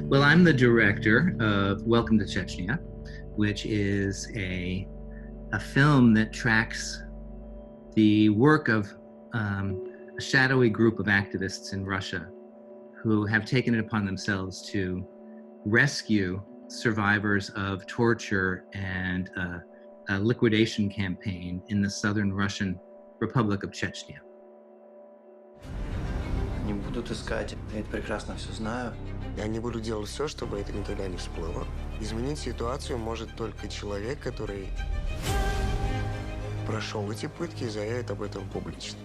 Well, I'm the director of Welcome to Chechnya, which is a film that tracks the work of a shadowy group of activists in Russia who have taken it upon themselves to rescue survivors of torture and a liquidation campaign in the southern Russian Republic of Chechnya. Не будут искать. Я это прекрасно все знаю. Я не буду делать все, чтобы это никогда не всплыло. Изменить ситуацию может только человек, который прошел эти пытки и заявит об этом публично.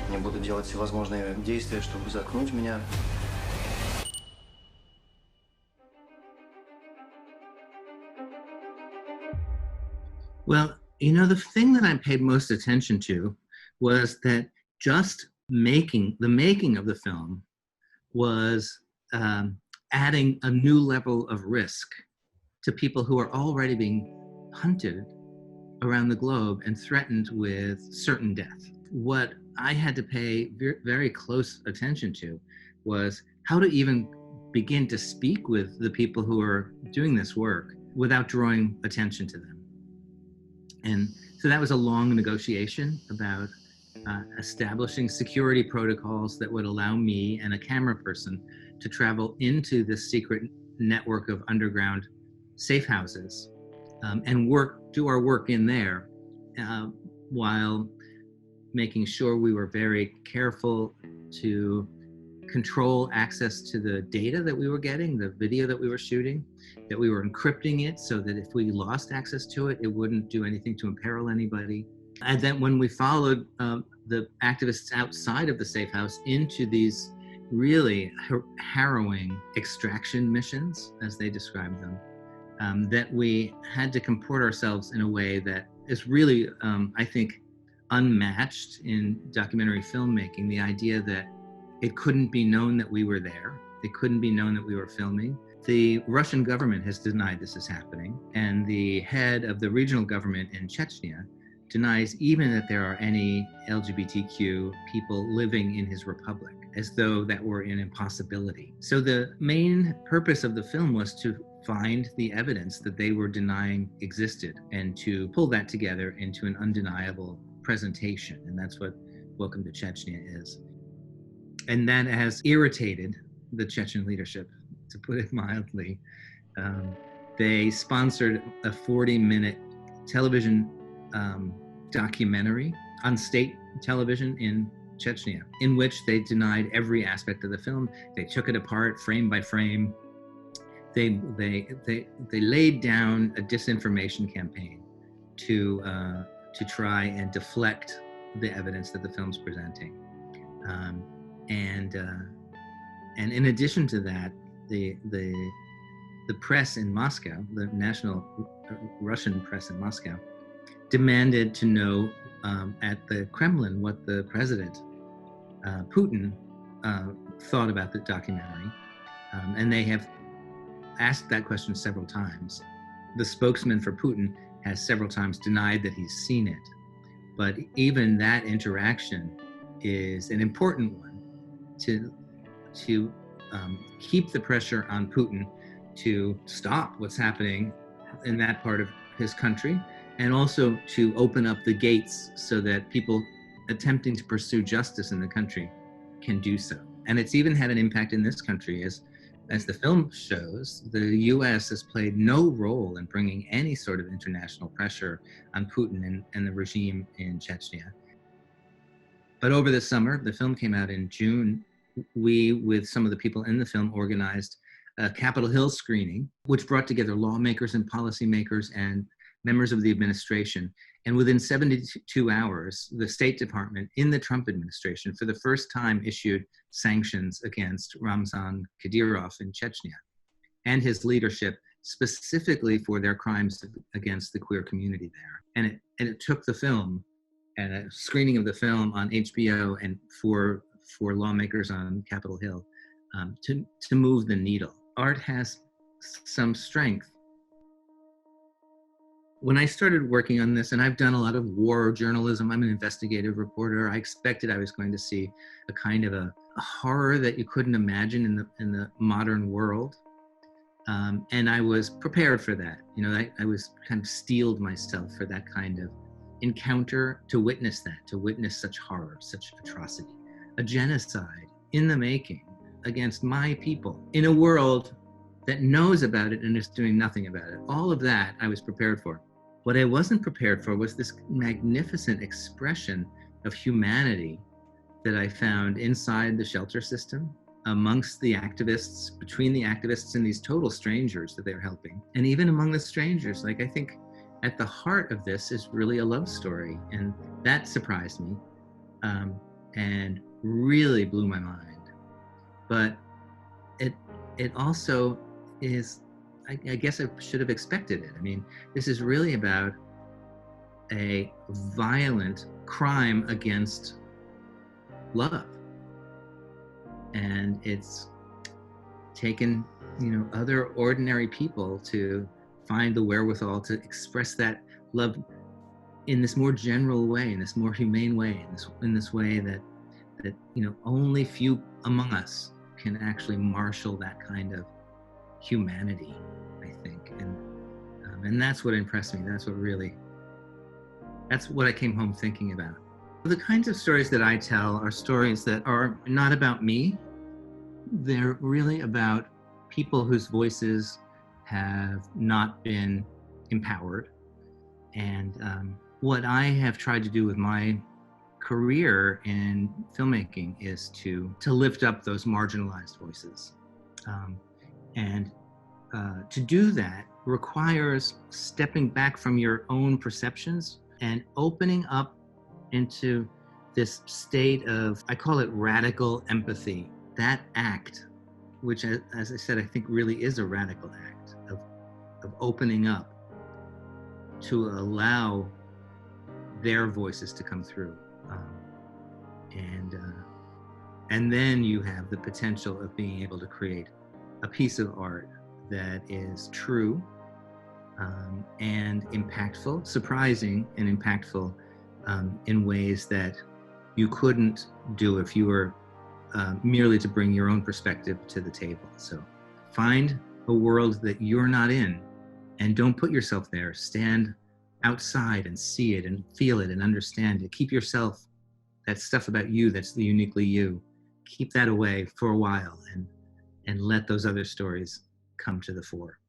Не буду делать всевозможные действия, чтобы заткнуть меня. Well, the thing that I paid most attention to was that just the making of the film was adding a new level of risk to people who are already being hunted around the globe and threatened with certain death. What I had to pay very close attention to was how to even begin to speak with the people who are doing this work without drawing attention to them. And so that was a long negotiation about establishing security protocols that would allow me and a camera person to travel into this secret network of underground safe houses and do our work in there while making sure we were very careful to control access to the data that we were getting, the video that we were shooting, that we were encrypting it so that if we lost access to it, it wouldn't do anything to imperil anybody. And then when we followed the activists outside of the safe house into these really harrowing extraction missions, as they described them, that we had to comport ourselves in a way that is really, I think, unmatched in documentary filmmaking. The idea that it couldn't be known that we were there. It couldn't be known that we were filming. The Russian government has denied this is happening, and the head of the regional government in Chechnya denies even that there are any LGBTQ people living in his republic, as though that were an impossibility. So the main purpose of the film was to find the evidence that they were denying existed and to pull that together into an undeniable presentation. And that's what Welcome to Chechnya is. And that has irritated the Chechen leadership, to put it mildly. They sponsored a 40-minute television documentary on state television in Chechnya, in which they denied every aspect of the film. They took it apart frame by frame. They laid down a disinformation campaign to try and deflect the evidence that the film's presenting. And in addition to that, the press in Moscow, the national Russian press in Moscow, demanded to know at the Kremlin what the president, Putin, thought about the documentary. And they have asked that question several times. The spokesman for Putin has several times denied that he's seen it. But even that interaction is an important one to keep the pressure on Putin to stop what's happening in that part of his country, and also to open up the gates so that people attempting to pursue justice in the country can do so. And it's even had an impact in this country. As the film shows, the US has played no role in bringing any sort of international pressure on Putin and the regime in Chechnya. But over the summer, the film came out in June, we, with some of the people in the film, organized a Capitol Hill screening, which brought together lawmakers and policymakers and members of the administration. And within 72 hours, the State Department in the Trump administration, for the first time, issued sanctions against Ramzan Kadyrov in Chechnya and his leadership, specifically for their crimes against the queer community there. And it took the film and a screening of the film on HBO and for lawmakers on Capitol Hill to move the needle. Art has some strength. When I started working on this, and I've done a lot of war journalism, I'm an investigative reporter, I expected I was going to see a kind of a horror that you couldn't imagine in the modern world. And I was prepared for that. You know, I was kind of steeled myself for that kind of encounter, to witness such horror, such atrocity, a genocide in the making against my people in a world that knows about it and is doing nothing about it. All of that I was prepared for. What I wasn't prepared for was this magnificent expression of humanity that I found inside the shelter system, amongst the activists, between the activists and these total strangers that they're helping. And even among the strangers, like, I think at the heart of this is really a love story. And that surprised me, and really blew my mind. But it also is, I guess I should have expected it. I mean, this is really about a violent crime against love. And it's taken, you know, other ordinary people to find the wherewithal to express that love in this more general way, in this more humane way, in this way that you know, only few among us can actually marshal that kind of humanity, I think. And that's what impressed me. That's what I came home thinking about. The kinds of stories that I tell are stories that are not about me. They're really about people whose voices have not been empowered. And what I have tried to do with my career in filmmaking is to lift up those marginalized voices. And to do that requires stepping back from your own perceptions and opening up into this state of, I call it radical empathy. That act, which, as I said, I think really is a radical act of opening up to allow their voices to come through. And then you have the potential of being able to create a piece of art that is true, and impactful, surprising and impactful, in ways that you couldn't do if you were merely to bring your own perspective to the table. So find a world that you're not in and don't put yourself there. Stand outside and see it and feel it and understand it. Keep yourself, that stuff about you that's uniquely you, keep that away for a while and let those other stories come to the fore.